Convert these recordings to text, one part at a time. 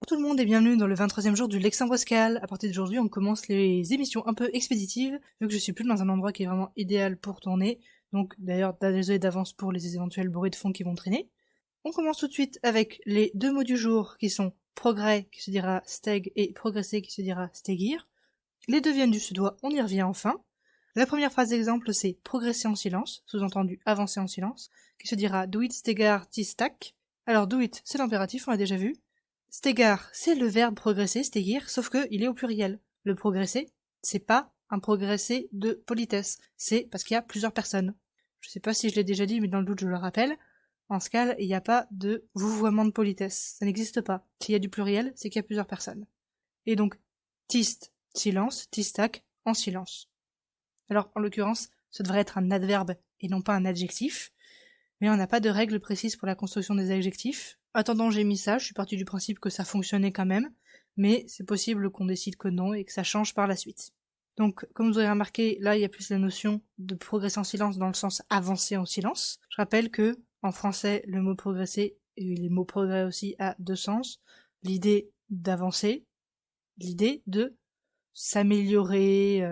Bonjour tout le monde et bienvenue dans le 23e jour du Lexin Pascal. À partir d'aujourd'hui, on commence les émissions un peu expéditives, vu que je suis plus dans un endroit qui est vraiment idéal pour tourner. Donc d'ailleurs, désolé d'avance pour les éventuels bruits de fond qui vont traîner. On commence tout de suite avec les deux mots du jour qui sont progrès, qui se dira steg, et progresser, qui se dira stegir. Les deux viennent du suédois, on y revient enfin. La première phrase d'exemple, c'est progresser en silence, sous-entendu avancer en silence, qui se dira do it stegar tistak. Alors do it, c'est l'impératif, on l'a déjà vu. Stegar, c'est le verbe progresser, stegir, sauf que il est au pluriel. Le progresser, c'est pas un progresser de politesse, c'est parce qu'il y a plusieurs personnes. Je sais pas si je l'ai déjà dit, mais dans le doute je le rappelle. En ce cas, il n'y a pas de vouvoiement de politesse. Ça n'existe pas. S'il y a du pluriel, c'est qu'il y a plusieurs personnes. Et donc, tist, silence, tistak, en silence. Alors, en l'occurrence, ce devrait être un adverbe et non pas un adjectif. Mais on n'a pas de règle précise pour la construction des adjectifs. Attendant, j'ai mis ça, je suis partie du principe que ça fonctionnait quand même, mais c'est possible qu'on décide que non et que ça change par la suite. Donc, comme vous aurez remarqué, là, il y a plus la notion de progresser en silence dans le sens avancer en silence. Je rappelle que, en français, le mot progresser et les mots progrès aussi a deux sens. L'idée d'avancer, l'idée de s'améliorer,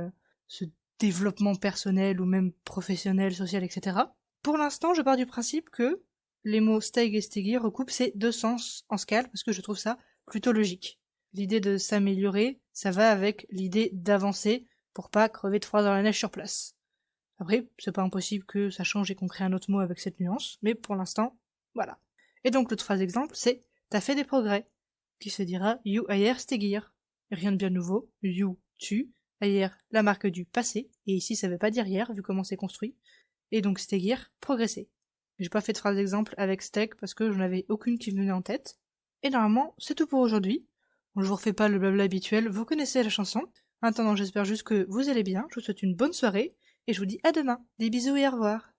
ce développement personnel ou même professionnel, social, etc. Pour l'instant, je pars du principe que les mots steg et stegir recoupent ces deux sens en scale parce que je trouve ça plutôt logique. L'idée de s'améliorer, ça va avec l'idée d'avancer pour pas crever de froid dans la neige sur place. Après, c'est pas impossible que ça change et qu'on crée un autre mot avec cette nuance, mais pour l'instant, voilà. Et donc l'autre phrase exemple, c'est t'as fait des progrès, qui se dira you ayer stegir. Rien de bien nouveau, you, tu, ayer, la marque du passé, et ici ça veut pas dire hier, vu comment c'est construit, et donc stegir, progresser. J'ai pas fait de phrase d'exemple avec steg parce que j'en avais aucune qui me venait en tête. Et normalement, c'est tout pour aujourd'hui. Bon, je vous refais pas le blabla habituel, vous connaissez la chanson. En attendant, j'espère juste que vous allez bien, je vous souhaite une bonne soirée, et je vous dis à demain. Des bisous et au revoir.